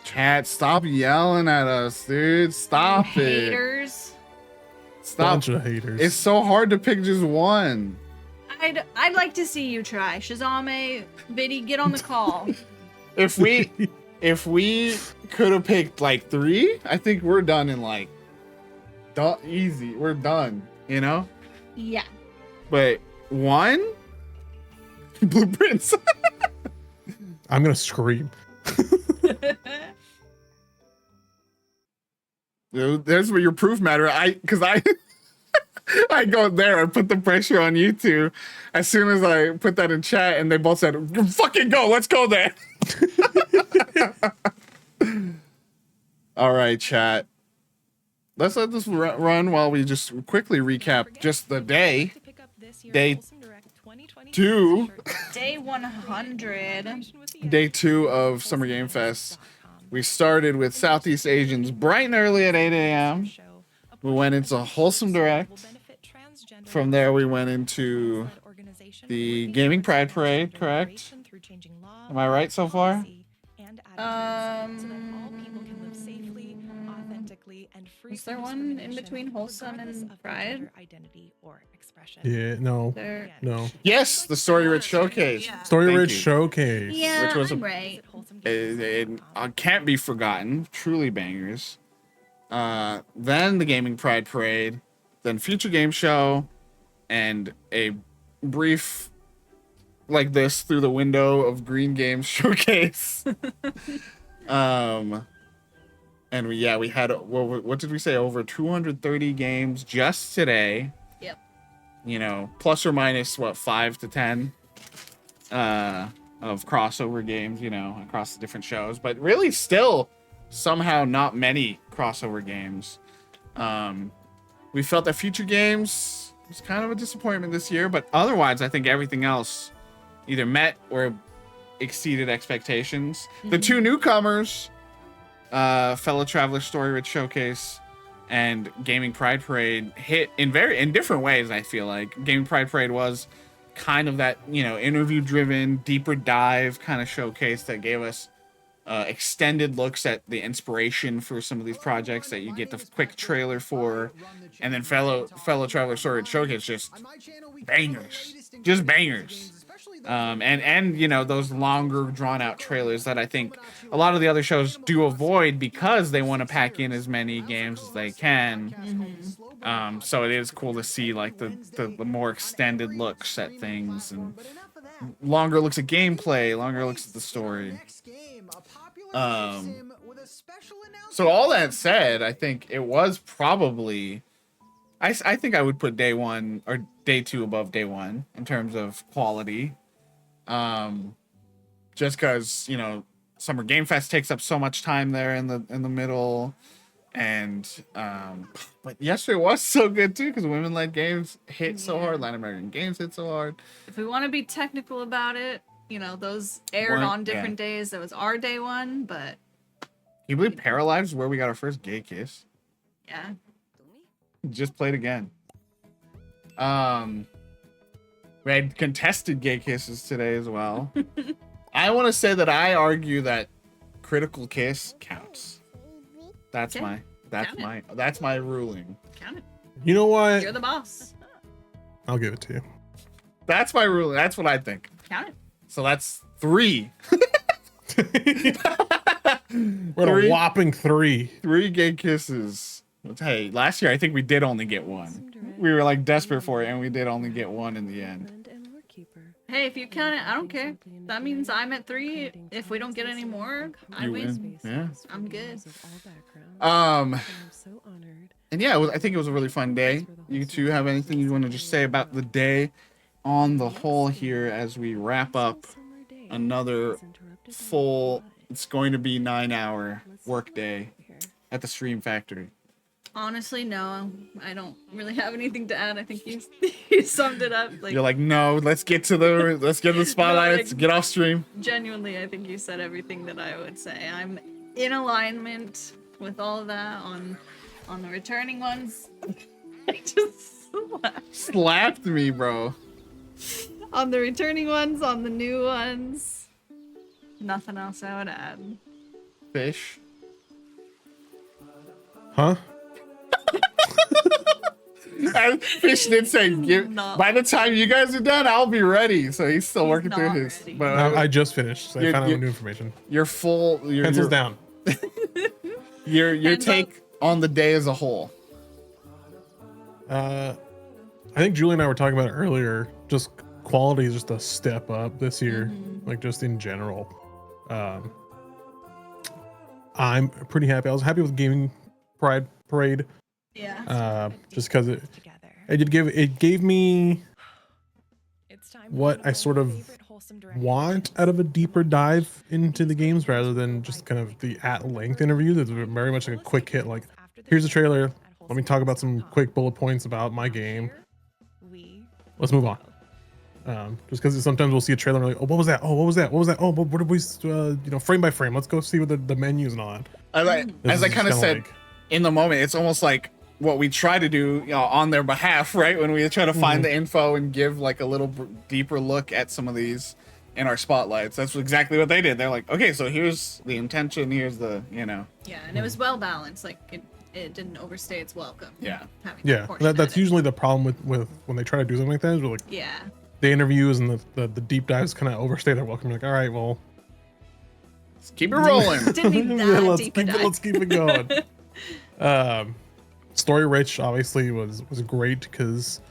Chat, stop yelling at us, dude. Stop it. Haters. Stop. Bunch of haters. It's so hard to pick just one. I'd like to see you try. Shazame, Biddy, get on the call. If we could have picked like 3, I think we're done in like easy. We're done, you know? Yeah. But 1 blueprints. I'm gonna scream. There's where your proof matter. I I go there and put the pressure on you two as soon as I put that in chat, and they both said, fucking go, let's go there. All right, chat. Let's let this run while we just quickly recap just the day. Day 2. Day 100. Day 2 of Summer Game Fest. We started with Southeast Asians bright and early at 8 a.m. We went into Wholesome Direct. From there, we went into the Gaming Pride Parade, correct? Am I right so far? Is there one in between Wholesome and Pride? Yeah, no. No. Yes, the Story Rich Showcase. Yeah. Story Thank Rich you. Showcase. Yeah, Which was I'm right. It can't be forgotten. Truly bangers. Then the Gaming Pride Parade. Then Future Game Show. And a brief like this through the window of Green Games Showcase. And we had, what did we say? Over 230 games just today. Yep. You know, plus or minus, 5 to 10 of crossover games, you know, across the different shows. But really still somehow not many crossover games. We felt that Future Games was kind of a disappointment this year. But otherwise, I think everything else either met or exceeded expectations. The 2 newcomers... Fellow Traveler Story Rich Showcase and Gaming Pride Parade hit in different ways. I feel like Gaming Pride Parade was kind of that, you know, interview driven, deeper dive kind of showcase that gave us extended looks at the inspiration for some of these projects that you get the quick trailer for, and then fellow Traveler Story Rich Showcase just bangers. And you know, those longer drawn out trailers that I think a lot of the other shows do avoid because they want to pack in as many games as they can. So it is cool to see like the more extended looks at things and longer looks at gameplay, longer looks at the story. So all that said, I think it was probably I think I would put day 1 or day 2 above day 1 in terms of quality. Just because, you know, Summer Game Fest takes up so much time there in the middle, and but yesterday was so good too because women-led games hit so hard, Latin American games hit so hard. If we want to be technical about it, you know, those aired on different days. That was our day 1, but Can you believe Paralyzed is where we got our first gay kiss? yeah. Just played again. We had contested gay kisses today as well. I want to say that I argue that Critical Kiss counts. That's Okay. that's my ruling. Count it. You know what? You're the boss. I'll give it to you. That's my ruling. That's what I think. Count it. So that's 3. We're a whopping 3. 3 gay kisses. Hey, last year I think we did only get 1. We were like desperate for it, and we did only get 1 in the end. Hey, if you count it, I don't care. That means I'm at 3. If we don't get any more, I You win. win. Yeah. I'm good. And yeah, I think it was a really fun day. You two have anything you want to just say about the day on the whole here as we wrap up another full, it's going to be 9-hour work day at the Stream Factory? Honestly, no. I don't really have anything to add. I think you summed it up. Like, You're like, no, let's get to the spotlight. Let's get off stream. Genuinely, I think you said everything that I would say. I'm in alignment with all of that on the returning ones. I just Slapped me, bro. on the returning ones, on the new ones. Nothing else I would add. Fish. Huh? And Fish did say, by the time you guys are done, I'll be ready. So he's still working through his. ready. But I just finished. So I found out new information. You're full. Pencils down. Your take on the day as a whole. I think Julie and I were talking about it earlier. Just quality is just a step up this year, like just in general. I'm pretty happy. I was happy with Gaming Pride Parade. Yeah. Just because it gave me what I sort of want out of a deeper dive into the games rather than just kind of the at-length interview. That's very much like a quick hit. Like, here's a trailer. Let me talk about some quick bullet points about my game. Let's move on. Just because sometimes we'll see a trailer and we're like, oh, what was that? Oh, what was that? What was that? Oh, what did we, frame by frame? Let's go see what the menus and all that. As I kind of said, like, in the moment, it's almost like what we try to do, on their behalf, right? When we try to find the info and give like a little deeper look at some of these in our spotlights. That's exactly what they did. They're like, okay, so here's the intention, here's the, Yeah, and it was well balanced. Like it didn't overstay its welcome. Yeah. That's usually the problem with when they try to do something like that. Is like, the interviews and the deep dives kind of overstay their welcome. You're like, all right, well, let's keep it rolling. Didn't need that let's keep it going. Story rich obviously was great because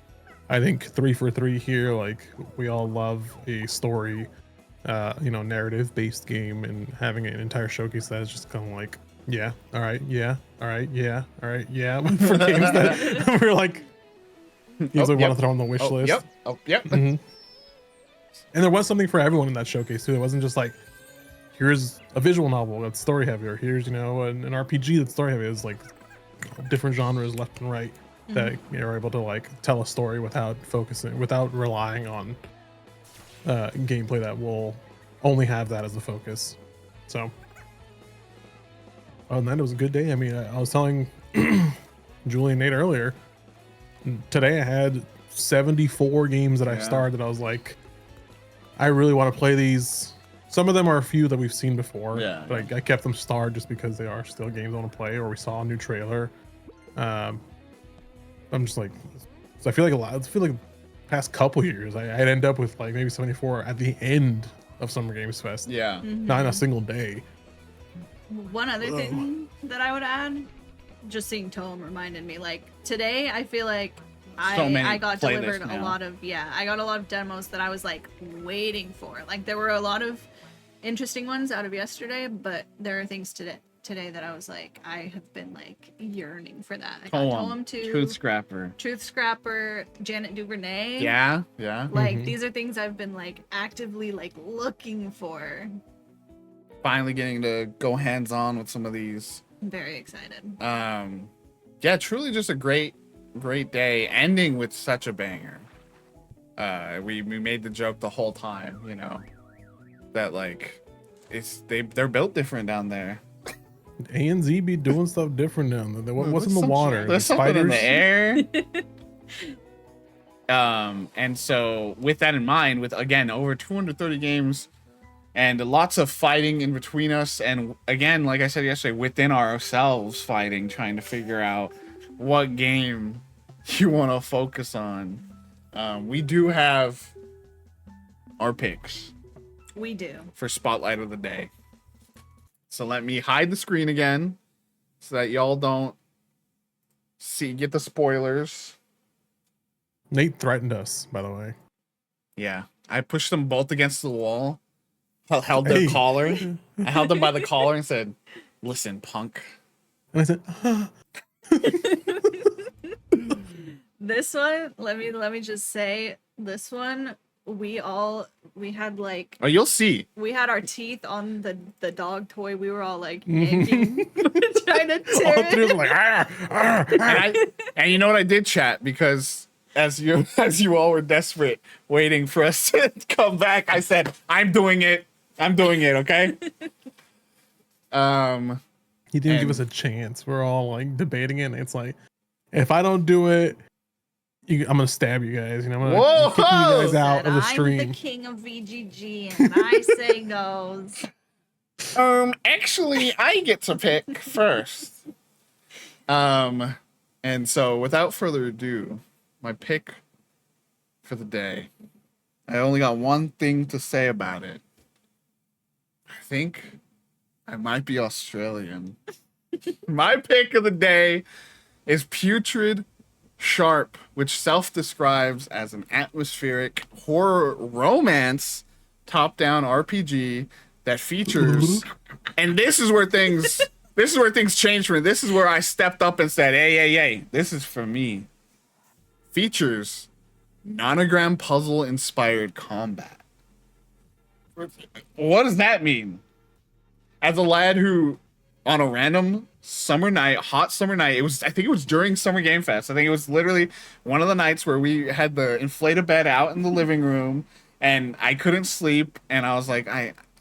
I think 3 for 3 here. Like, we all love a story, narrative based game, and having an entire showcase that is just kind of like, yeah, all right, yeah, all right, yeah, all right, yeah. For games that we're like, games we want to throw on the wish list. Yep. Oh, yep. And there was something for everyone in that showcase too. It wasn't just like, here's a visual novel that's story heavy, or here's an RPG that's story heavy. It's like different genres left and right that you're able to like tell a story without relying on gameplay that will only have that as the focus. So other than that, it was a good day. I mean, I was telling Julie and Nate earlier, today I had 74 games that I started that I was like, I really want to play these. Some of them are a few that we've seen before. But I kept them starred just because they are still games I want to play, or we saw a new trailer. I'm just like, so I feel like the past couple years I'd end up with like maybe 74 at the end of Summer Games Fest. Yeah. Not in a single day. One other thing that I would add, just seeing Tome reminded me, like today I feel like I got delivered a lot of demos that I was like waiting for. Like there were a lot of interesting ones out of yesterday, but there are things today that I was like, I have been like yearning for that. I got Tome 2, Truth Scrapper, Janet Duvernay. Yeah. Like these are things I've been like actively like looking for. Finally getting to go hands on with some of these. I'm very excited. Yeah, truly just a great day, ending with such a banger. We made the joke the whole time, that like they're built different down there. ANZ be doing stuff different down there. What's in the water? There's something in the air. And so with that in mind, with again over 230 games and lots of fighting in between us, and again, like I said yesterday, within ourselves fighting, trying to figure out what game you want to focus on. We do have our picks. We do. For Spotlight of the Day. So let me hide the screen again so that y'all don't get the spoilers. Nate threatened us, by the way. Yeah. I pushed them both against the wall. I held their collar. I held them by the collar and said, "Listen, punk." And I said, This one, let me just say, this one, we had like... Oh, you'll see. We had our teeth on the dog toy. We were all like yanking, trying to tear it. Like, and you know what I did, chat? Because as you all were desperate, waiting for us to come back, I said, I'm doing it, okay? He didn't give us a chance. We're all like debating it, and it's like, if I don't do it, I'm gonna stab you guys. I'm gonna kick you guys out of the stream. I'm the king of VGG, and I say goes. Actually, I get to pick first. And so without further ado, my pick for the day. I only got one thing to say about it. I think I might be Australian. My pick of the day is Putrid Sharp, which self-describes as an atmospheric horror romance top-down RPG that features, and this is where things changed for me. This is where I stepped up and said, hey, this is for me. Features nonogram puzzle inspired combat. What does that mean? As a lad who, on a random summer night, hot summer night, I think it was during Summer Game Fest. I think it was literally one of the nights where we had the inflated bed out in the living room and I couldn't sleep. And I was like,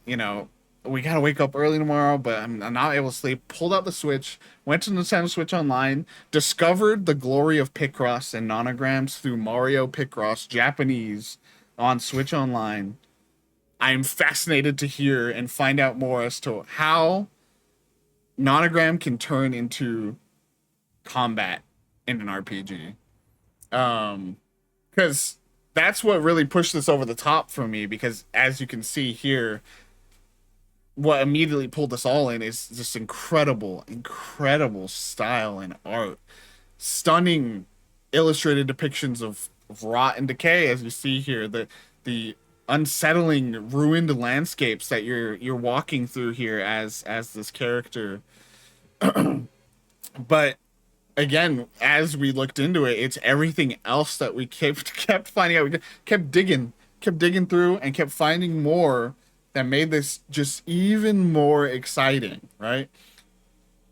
we gotta wake up early tomorrow, but I'm not able to sleep. Pulled out the Switch, went to Nintendo Switch Online, discovered the glory of Picross and nonograms through Mario Picross Japanese on Switch Online. I'm fascinated to hear and find out more as to how nonogram can turn into combat in an RPG. Because that's what really pushed this over the top for me, because as you can see here, what immediately pulled us all in is just incredible style and art. Stunning illustrated depictions of rot and decay, as you see here. The unsettling, ruined landscapes that you're walking through here as this character. But again, as we looked into it, it's everything else that we kept finding out. We kept digging through and kept finding more that made this just even more exciting, right?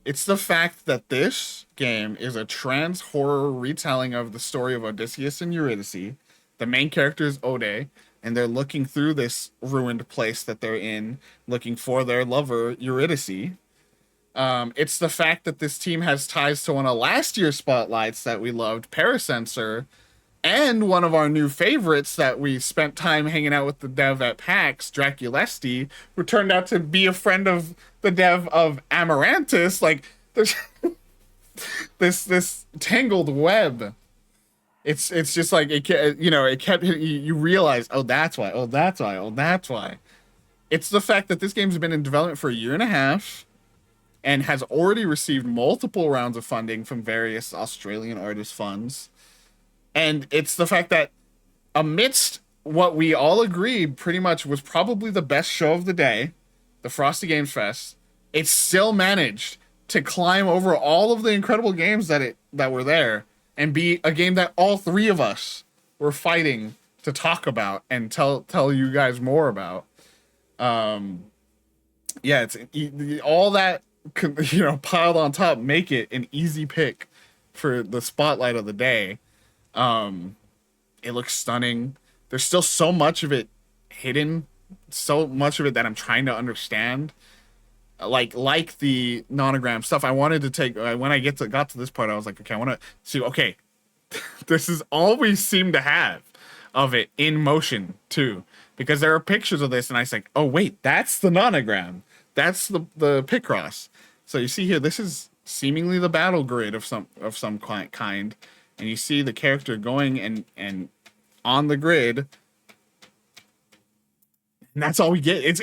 It's the fact that this game is a trans horror retelling of the story of Odysseus and Eurydice. The main character is Ode, and they're looking through this ruined place that they're in, looking for their lover, Eurydice. It's the fact that this team has ties to one of last year's spotlights that we loved, Parasensor, and one of our new favorites that we spent time hanging out with the dev at PAX, Draculesti, who turned out to be a friend of the dev of Amaranthus. Like, there's this tangled web. It's just like it kept you realize, that's why. It's the fact that this game's been in development for a year and a half and has already received multiple rounds of funding from various Australian artist funds. And it's the fact that amidst what we all agreed pretty much was probably the best show of the day, the Frosty Games Fest, it still managed to climb over all of the incredible games that were there and be a game that all three of us were fighting to talk about and tell you guys more about. It's all that piled on top make it an easy pick for the spotlight of the day. It looks stunning. There's still so much of it hidden, so much of it that I'm trying to understand. Like the nonogram stuff, I wanted to take when I got to this part, I was like, okay, I want to see. Okay, this is all we seem to have of it in motion too, because there are pictures of this, and I was like, oh wait, that's the nonogram, that's the Picross. So you see here, this is seemingly the battle grid of some kind, and you see the character going and on the grid. And that's all we get. It's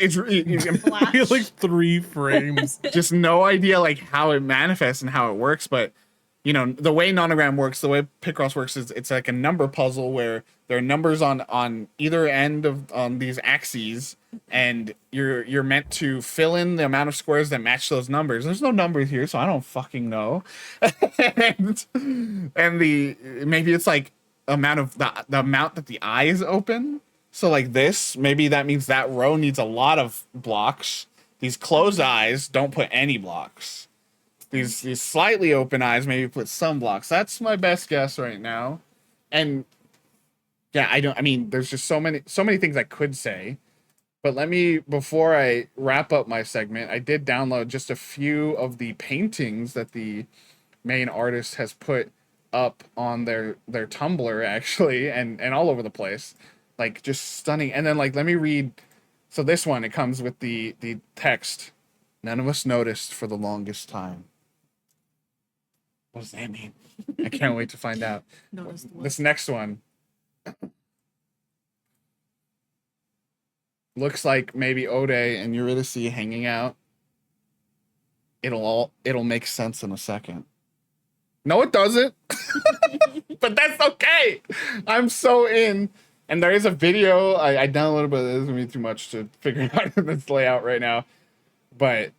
like 3 frames. Just no idea like how it manifests and how it works. But the way nonogram works, the way Picross works is it's like a number puzzle where there are numbers on either end on these axes, and you're meant to fill in the amount of squares that match those numbers. There's no numbers here, so I don't fucking know. and maybe it's like amount of the amount that the eye is open. So like this, maybe that means that row needs a lot of blocks. These closed eyes don't put any blocks. These slightly open eyes maybe put some blocks. That's my best guess right now. And yeah, there's just so many things I could say. But before I wrap up my segment, I did download just a few of the paintings that the main artist has put up on their Tumblr, actually, and all over the place. Like, just stunning. And then, like, let me read So this one, it comes with the text. None of us noticed for the longest time. What does that mean? I can't wait to find out. This next one looks like maybe Ode and Eurydice hanging out. It'll make sense in a second. No, it doesn't. But that's okay. I'm so in. And there is a video. I downloaded, but it doesn't mean too much to figure out this layout right now. But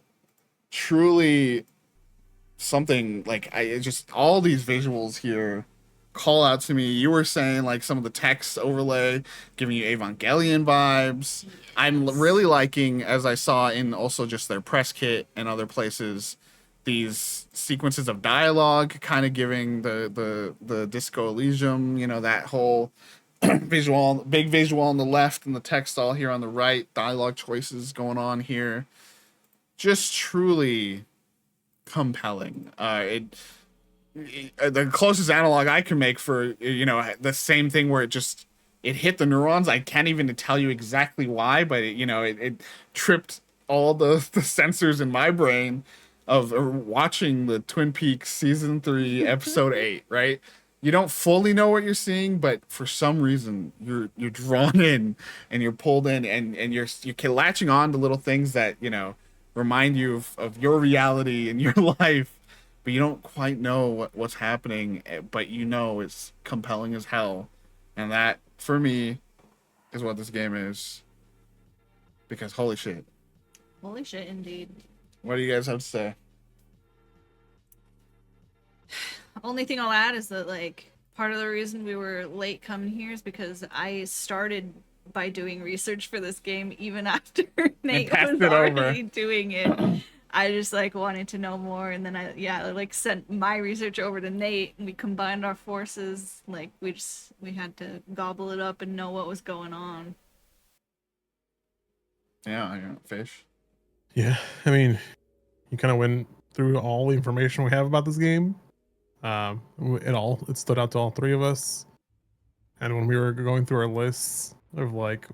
truly something like just all these visuals here call out to me. You were saying like some of the text overlay giving you Evangelion vibes. Yes. I'm really liking, as I saw in also just their press kit and other places, these sequences of dialogue kind of giving the Disco Elysium, you know, that whole big visual on the left and the text all here on the right, dialogue choices going on here. Just truly compelling. The closest analog I can make for, you know, the same thing where it hit the neurons. I can't even tell you exactly why, but it tripped all the sensors in my brain of watching the Twin Peaks season 3 episode 8, right? You don't fully know what you're seeing, but for some reason you're drawn in and you're pulled in and you're latching on to little things that, you know, remind you of your reality and your life, but you don't quite know what's happening, but you know it's compelling as hell. And that, for me, is what this game is. Because holy shit. Holy shit, indeed. What do you guys have to say? Only thing I'll add is that, like, part of the reason we were late coming here is because I started by doing research for this game even after Nate was already doing it. I just like wanted to know more, and then I like sent my research over to Nate, and we combined our forces. Like we had to gobble it up and know what was going on. Yeah, I got fish. Yeah, I mean, you kind of went through all the information we have about this game. It stood out to all three of us. And when we were going through our lists of like,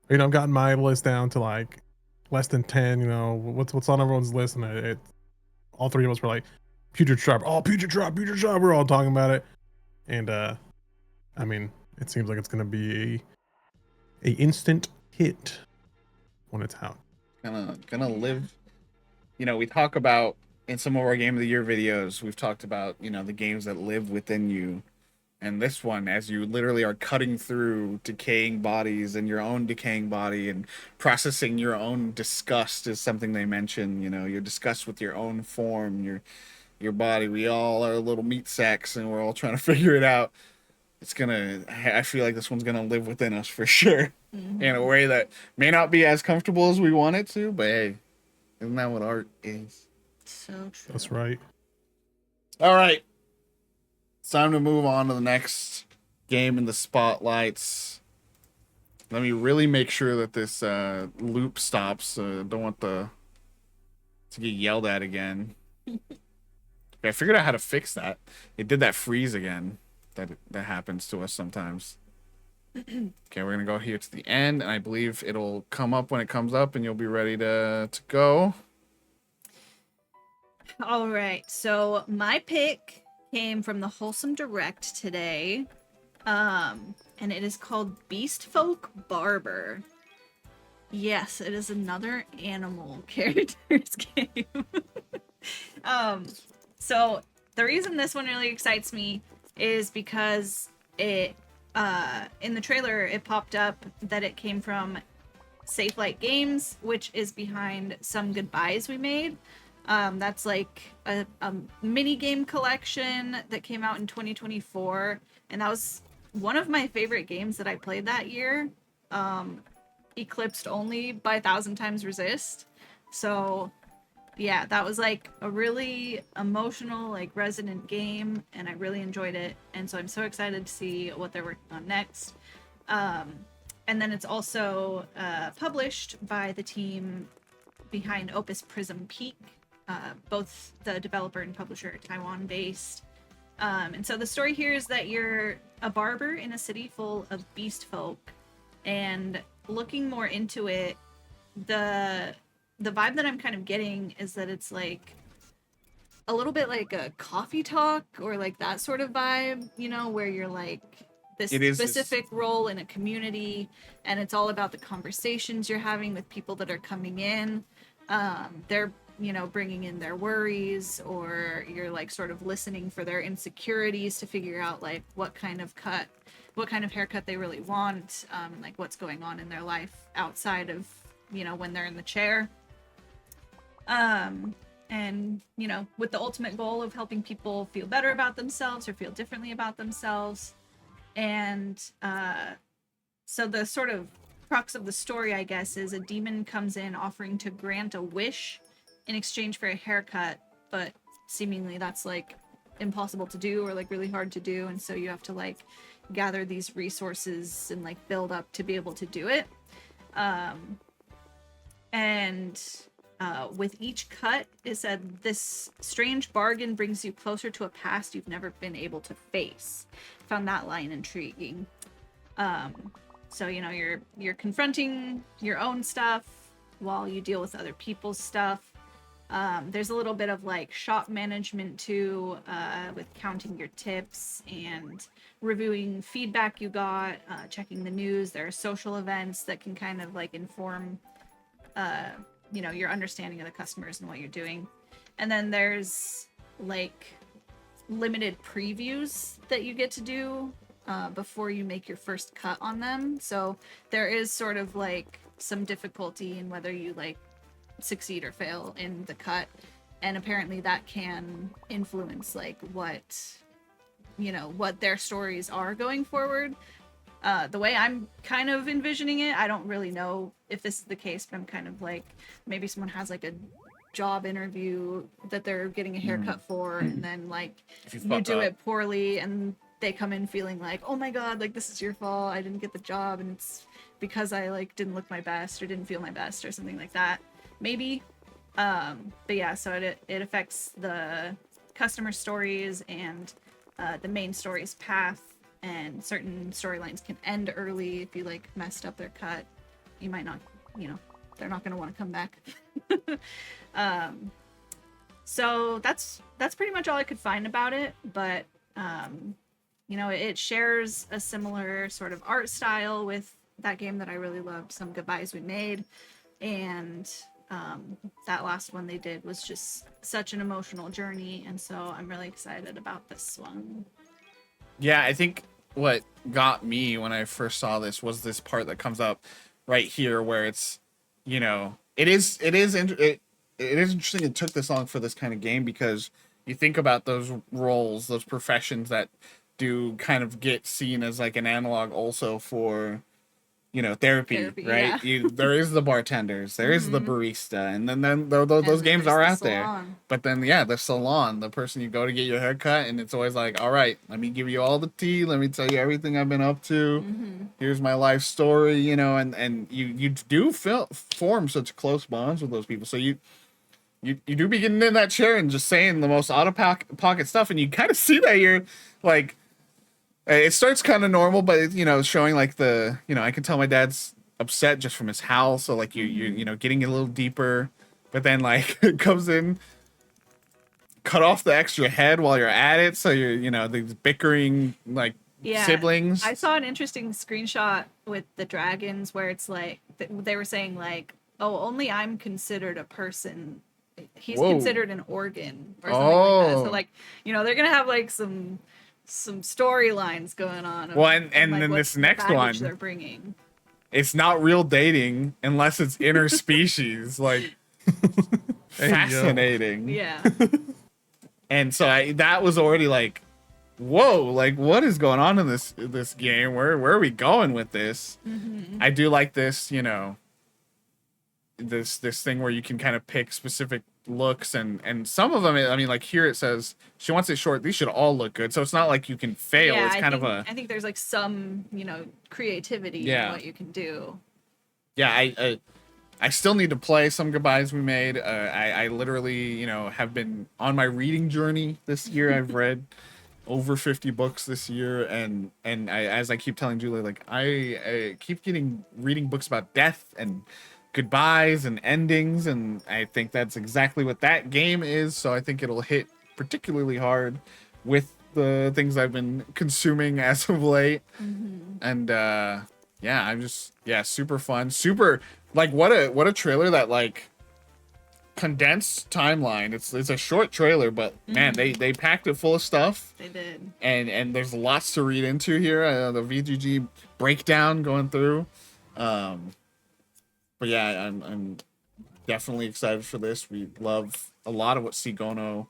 you know, I've gotten my list down to like less than 10, you know, what's on everyone's list, and all three of us were like, Putrid Sharp, Putrid Sharp, we're all talking about it. And I mean, it seems like it's gonna be a instant hit when it's out. Gonna live. You know, we talk about in some of our Game of the Year videos, we've talked about, you know, the games that live within you. And this one, as you literally are cutting through decaying bodies and your own decaying body and processing your own disgust is something they mention. You know, your disgust with your own form, your body. We all are little meat sacks and we're all trying to figure it out. I feel like this one's gonna live within us for sure. Mm-hmm. In a way that may not be as comfortable as we want it to, but hey, isn't that what art is? So true. That's right. All right. It's time to move on to the next game in the spotlights. Let me really make sure that this loop stops. Don't want to get yelled at again. I figured out how to fix that. It did that freeze again. That happens to us sometimes. Okay, we're gonna go here to the end, and I believe it'll come up when it comes up, and you'll be ready to go. All right. So my pick came from the Wholesome Direct today, and it is called Beastfolk Barber. Yes, it is another animal characters game. So the reason this one really excites me is because it, in the trailer, it popped up that it came from Safe Light Games, which is behind Some Goodbyes We Made. That's like a mini game collection that came out in 2024, and that was one of my favorite games that I played that year, eclipsed only by 1,000 Times Resist. So yeah, that was like a really emotional, like resonant game, and I really enjoyed it, and so I'm so excited to see what they're working on next. And then it's also published by the team behind Opus Prism Peak. Both the developer and publisher are Taiwan-based. And so the story here is that you're a barber in a city full of beast folk, and looking more into it, the vibe that I'm kind of getting is that it's like a little bit like a coffee talk or like that sort of vibe, you know, where you're like this specific role in a community, and it's all about the conversations you're having with people that are coming in. They're, you know, bringing in their worries, or you're like sort of listening for their insecurities to figure out like what kind of haircut they really want, like what's going on in their life outside of, you know, when they're in the chair. And, you know, with the ultimate goal of helping people feel better about themselves or feel differently about themselves. And so the sort of crux of the story, I guess, is a demon comes in offering to grant a wish in exchange for a haircut, but seemingly that's like impossible to do or like really hard to do. And so you have to like gather these resources and like build up to be able to do it. With each cut, it said this strange bargain brings you closer to a past you've never been able to face. Found that line intriguing. So, you know, you're confronting your own stuff while you deal with other people's stuff. There's a little bit of like shop management too, with counting your tips and reviewing feedback you got, checking the news. There are social events that can kind of like inform you know, your understanding of the customers and what you're doing. And then there's like limited previews that you get to do before you make your first cut on them. So there is sort of like some difficulty in whether you like succeed or fail in the cut, and apparently that can influence like what, you know, what their stories are going forward. The way I'm kind of envisioning it, I don't really know if this is the case, but I'm kind of like, maybe someone has like a job interview that they're getting a haircut for, and then like you do it poorly and they come in feeling like, oh my god, like this is your fault, I didn't get the job and it's because I like didn't look my best or didn't feel my best or something like that, maybe. But yeah, so it affects the customer stories and the main story's path. And certain storylines can end early if you like messed up their cut. You might not, you know, they're not going to want to come back. So that's pretty much all I could find about it. But you know, it shares a similar sort of art style with that game that I really loved, Some Goodbyes We Made, and that last one they did was just such an emotional journey, and so I'm really excited about this one. Yeah, I think what got me when I first saw this was this part that comes up right here, where it's, you know, it is interesting it took this long for this kind of game, because you think about those roles, those professions that do kind of get seen as like an analog also for, you know, therapy, right? Yeah. There is the bartenders, there is the barista, and then those games are out there. But then, yeah, the salon, the person you go to get your hair cut, and it's always like, all right, let me give you all the tea, let me tell you everything I've been up to. Here's my life story, you know, and you do form such close bonds with those people. So you do be getting in that chair and just saying the most out-of-pocket stuff, and you kind of see that you're like, it starts kind of normal, but you know, showing like the, you know, I can tell my dad's upset just from his howl, so like you know, getting a little deeper, but then like it comes in, cut off the extra head while you're at it, so you're, you know, these bickering like siblings. I saw an interesting screenshot with the dragons where it's like they were saying like, oh, only I'm considered a person, he's considered an organ or something like that. So like, you know, they're gonna have like some storylines going on. Well, and like then this next one they're bringing, it's not real dating unless it's interspecies. Like, fascinating. Yeah. And so that was already like, whoa, like what is going on in this game? Where are we going with this? I do like this, you know, this thing where you can kind of pick specific looks, and some of them, I mean, like here it says she wants it short. These should all look good, so it's not like you can fail. Yeah, it's I think there's like some, you know, creativity in what you can do. Yeah, I still need to play Some Goodbyes We Made. I literally, you know, have been on my reading journey this year. I've read over 50 books this year, and as I keep telling Julie, like I keep reading books about death and goodbyes and endings, and I think that's exactly what that game is. So I think it'll hit particularly hard with the things I've been consuming as of late. And yeah, I'm just super fun, super like what a trailer that like condensed timeline. It's a short trailer, but man, they packed it full of stuff. They did. And there's lots to read into here. The VGG breakdown going through. But yeah, I'm definitely excited for this. We love a lot of what Sigono,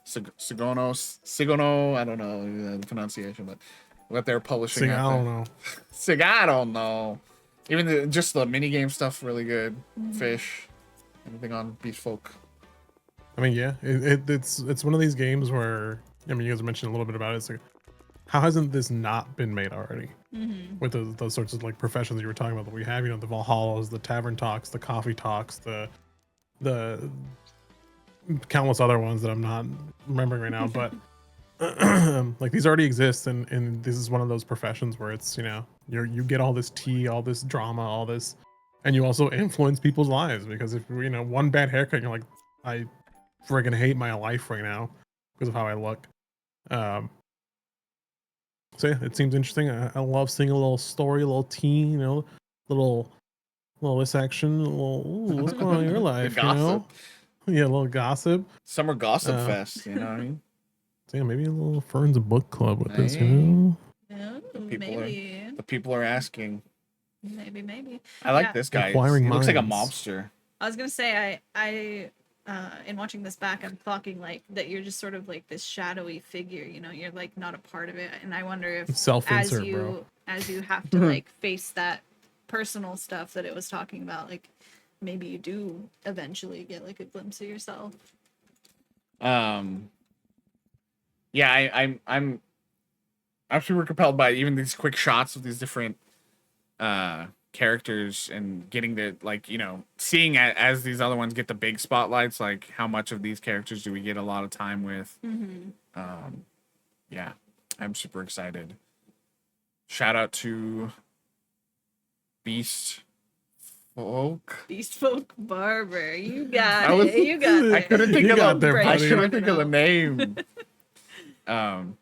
I don't know the pronunciation, but what they're publishing. I don't know. I don't know. Even just the mini game stuff, really good. Fish. Anything on Beastfolk? I mean, yeah, it's one of these games where, I mean, you guys mentioned a little bit about it. It's like, how hasn't this not been made already? With those sorts of like professions you were talking about that we have, you know, the Valhallas, the tavern talks, the coffee talks, the countless other ones that I'm not remembering right now, but like these already exist, and this is one of those professions where it's, you know, you get all this tea, all this drama, all this, and you also influence people's lives, because if, you know, one bad haircut, you're like, I friggin' hate my life right now because of how I look. So yeah, it seems interesting. I love seeing a little story, a little tea, you know, little this action, a little, ooh, what's going on in your life, you know? Yeah, a little gossip. Summer gossip fest, you know what I mean? So yeah, maybe a little Ferns book club with this, you know? Yeah, The people are asking. Maybe. I like this guy. He looks like a mobster. I was gonna say I in watching this back, I'm talking like that you're just sort of like this shadowy figure, you know, you're like not a part of it. And I wonder if as you have to like face that personal stuff that it was talking about, like maybe you do eventually get like a glimpse of yourself. Yeah, I'm super compelled by even these quick shots of these different characters, and getting to, like, you know, seeing as these other ones get the big spotlights, like how much of these characters do we get a lot of time with. Yeah, I'm super excited. Shout out to Beastfolk Barber. You got it. I couldn't think of the name.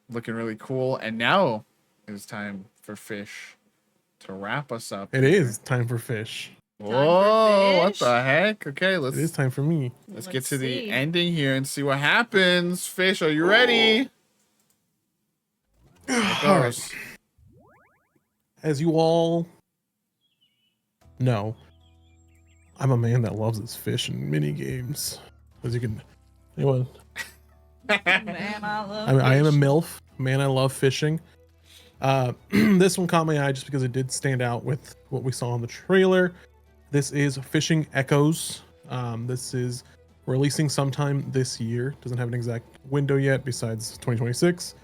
Looking really cool. And now it's time for Fish to wrap us up. It is time for Fish. Whoa, what the heck? Okay, it is time for me. Let's get to the ending here and see what happens. Fish, are you ready? All right. As you all know, I'm a man that loves his fish and mini games. As you can, anyone? Man, I am a MILF. Man, I love fishing. This one caught my eye just because it did stand out with what we saw in the trailer. This is Fishing Echoes. This is releasing sometime this year. Doesn't have an exact window yet besides 2026.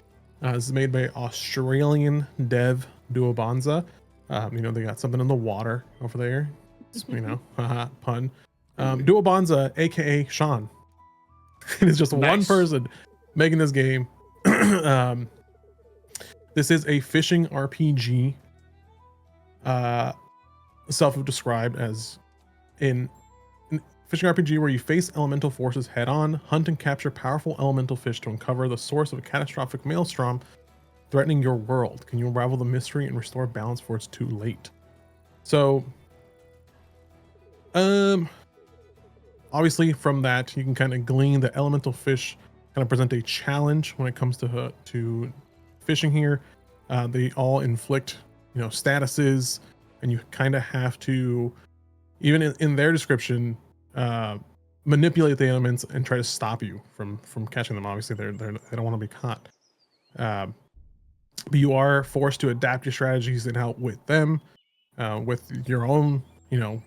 This is made by Australian dev Duobanza. You know, they got something in the water over there. You know, pun. Duobanza, aka Sean. It is just one person making this game. This is a fishing RPG, self-described as in fishing RPG where you face elemental forces head-on, hunt and capture powerful elemental fish to uncover the source of a catastrophic maelstrom threatening your world. Can you unravel the mystery and restore balance before it's too late? So, obviously from that you can kind of glean that elemental fish kind of present a challenge when it comes to fishing here. They all inflict, you know, statuses, and you kind of have to, even in their description, manipulate the elements and try to stop you from catching them. Obviously, they don't want to be caught. But you are forced to adapt your strategies and outwit them with your own, you know,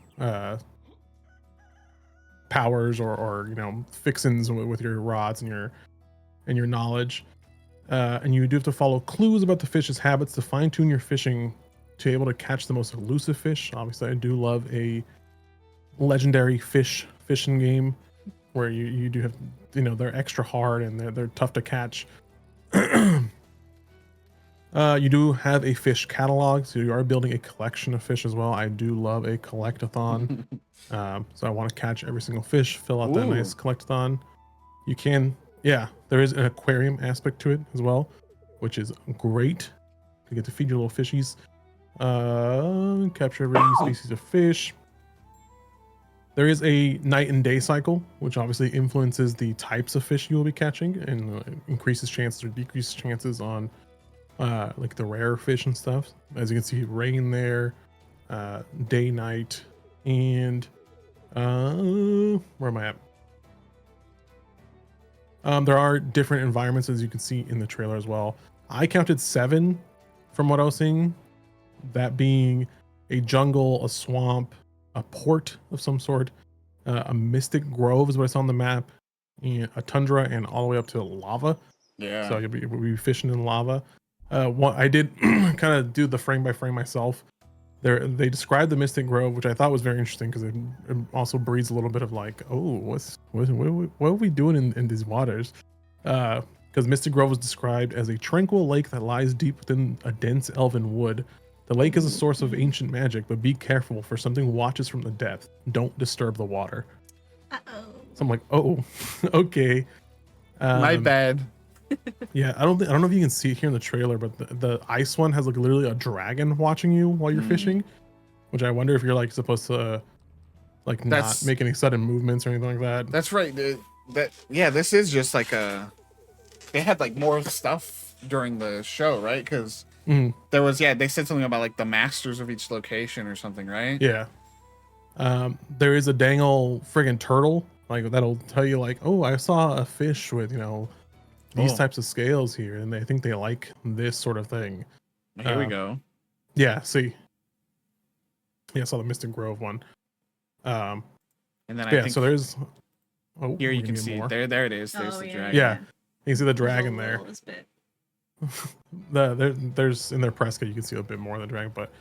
powers or you know, fixins with your rods and your knowledge. And you do have to follow clues about the fish's habits to fine-tune your fishing to be able to catch the most elusive fish. Obviously, I do love a legendary fishing game where you do have, you know, they're extra hard and they're tough to catch. You do have a fish catalog, so you are building a collection of fish as well. I do love a collectathon. So I want to catch every single fish, fill out that nice collectathon. You can, yeah, there is an aquarium aspect to it as well, which is great. You get to feed your little fishies. Capture every species of fish. There is a night and day cycle, which obviously influences the types of fish you will be catching and increases chances or decreases chances on like the rare fish and stuff. As you can see, rain there, day, night, and where am I at? There are different environments, as you can see in the trailer as well. I counted 7 from what I was seeing, that being a jungle, a swamp, a port of some sort, a mystic grove is what I saw on the map, and a tundra, and all the way up to lava. Yeah. So you'll be fishing in lava. What I did kind of do the frame by frame myself. They described the mystic grove, which I thought was very interesting because it also breeds a little bit of like, oh, what are we doing in these waters? Because Mystic Grove was described as a tranquil lake that lies deep within a dense elven wood. The lake is a source of ancient magic, but be careful, for something watches from the depth. Don't disturb the water. Uh-oh. So I'm like, oh, okay. My bad. Yeah, I don't know if you can see it here in the trailer, but the ice one has like literally a dragon watching you while you're fishing, which I wonder if you're like supposed to like not make any sudden movements or anything like that. That's right. This is just like they had like more stuff during the show, right? Because there was, they said something about like the masters of each location or something, right? Yeah. There is a dang old friggin' turtle like that'll tell you like, oh, I saw a fish with, these types of scales here, and they think they like this sort of thing. Here we go. Yeah, see. Yeah, I saw the Mystic Grove one. And then I think so there's here you can see more. There it is. There's the dragon. Yeah. You can see the dragon there. There's in their press kit you can see a bit more of the dragon, but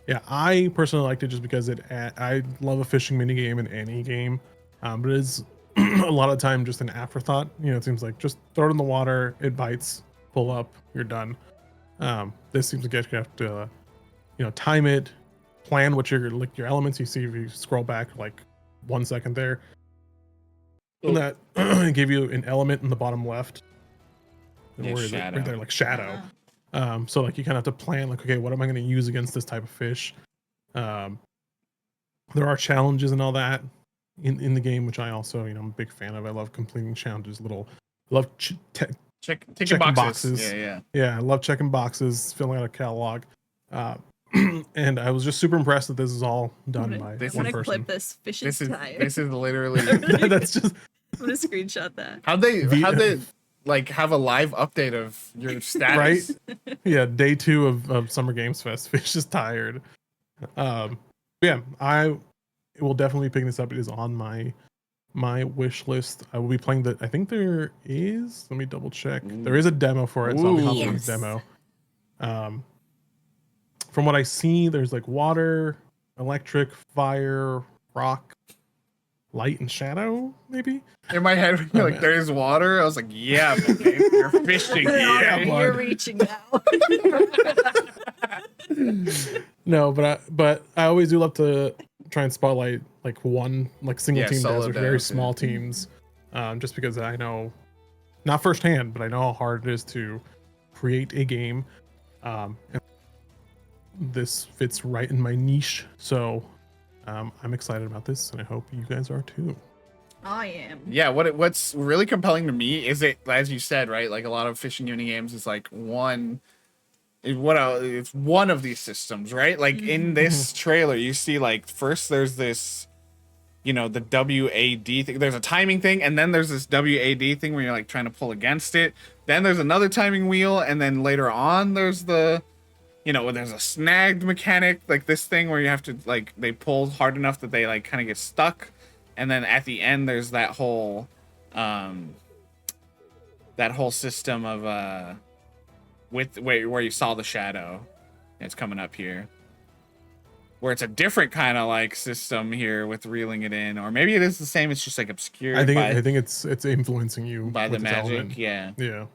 yeah, I personally liked it just because I love a fishing mini game in any game, but it is a lot of time just an afterthought. It seems like just throw it in the water, it bites, pull up, you're done. This seems like you have to time it, plan what your elements. You see if you scroll back like 1 second there, and that give you an element in the bottom left. Yeah, where is it? Right there, like shadow. So like you kind of have to plan like, okay, what am I going to use against this type of fish? There are challenges and all that in the game, which I also I'm a big fan of. I love completing challenges. Checking boxes. Yeah, I love checking boxes, filling out a catalog. And I was just super impressed that this is all done by one person. Clip this fish's tire. This is literally that's just. I'm gonna screenshot that. How'd they like have a live update of your status? Right? Yeah, day 2 of Summer Games Fest. Fish is tired. Yeah, I will definitely be picking this up. It is on my wish list. I will be playing I think there is. Let me double check. There is a demo for it. So I'll be hopping on this demo. From what I see, there's like water, electric, fire, rock, light, and shadow, maybe? In my head, like, there's water. I was like, yeah, babe, you're fishing. Yeah, you're reaching now. No, but I always do love to try and spotlight like single team devs or very small teams, just because I know, not firsthand, but I know how hard it is to create a game. And this fits right in my niche, so I'm excited about this, and I hope you guys are too. I am. Yeah, what's really compelling to me is it, as you said, right? Like a lot of fishing mini games is like it's one of these systems, right? Like in this trailer, you see like first there's this, the WAD thing. There's a timing thing, and then there's this WAD thing where you're like trying to pull against it. Then there's another timing wheel, and then later on there's the there's a snagged mechanic, like this thing where you have to like they pull hard enough that they like kind of get stuck, and then at the end there's that whole system of where you saw the shadow. It's coming up here, where it's a different kind of like system here with reeling it in, or maybe it is the same. It's just like obscured. I think it's influencing you by the magic. Yeah.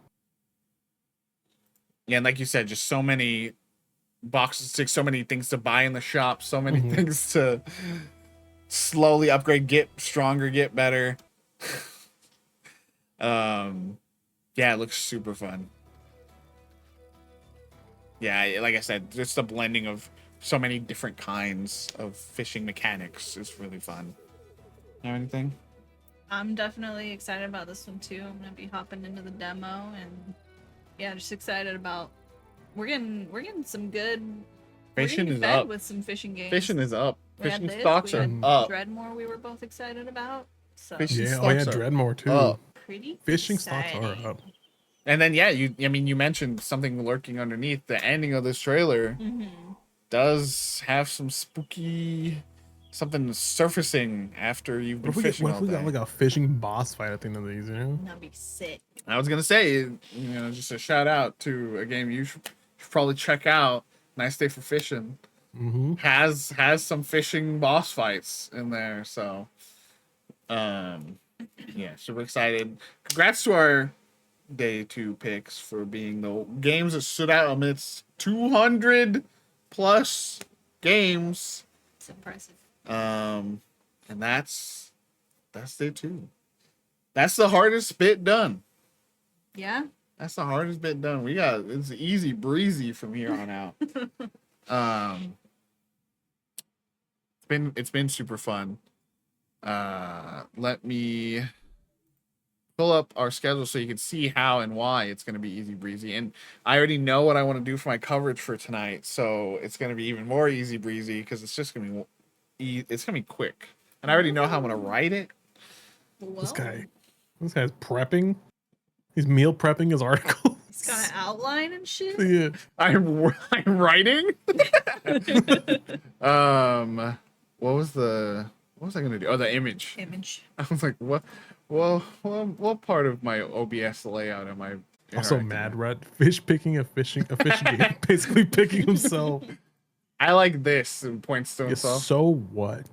Yeah, and like you said, just so many boxes to so many things to buy in the shop, so many things to slowly upgrade, get stronger, get better. Yeah, it looks super fun. Yeah, like I said, just the blending of so many different kinds of fishing mechanics is really fun. You have anything? I'm definitely excited about this one too. I'm gonna be hopping into the demo, and yeah, just excited about. We're getting some good. Fishing is up with some fishing games. Fishing is up. Fishing stocks are up. Dreadmore, we were both excited about. So. Fishing stocks Dreadmore too. Up. Pretty fishing exciting. stocks are up. And then yeah, you mentioned something lurking underneath. The ending of this trailer does have some spooky something surfacing after you've been fishing all day. What if we got like a fishing boss fight at the end of these, you know? That'd be sick. I was gonna say, you know, just a shout out to a game you should probably check out. Nice Day for Fishing. Has some fishing boss fights in there, so yeah, super excited. Congrats to our day 2 picks for being the games that stood out amidst 200 plus games. It's impressive. And that's day 2. That's the hardest bit done. Yeah. That's the hardest bit done. It's easy breezy from here on out. It's been super fun. Let me pull up our schedule so you can see how and why it's going to be easy breezy. And I already know what I want to do for my coverage for tonight, so it's going to be even more easy breezy because it's just going to be quick. And I already know how I'm going to write it. Whoa. This guy's prepping. He's meal prepping his article. He's got an outline and shit. Yeah. I'm writing. What was I gonna do? Oh, the image. I was like, what? Well, what part of my OBS layout am I? Also, Mad Rat fish picking a fishing game, basically picking himself. I like this and points to himself. So what?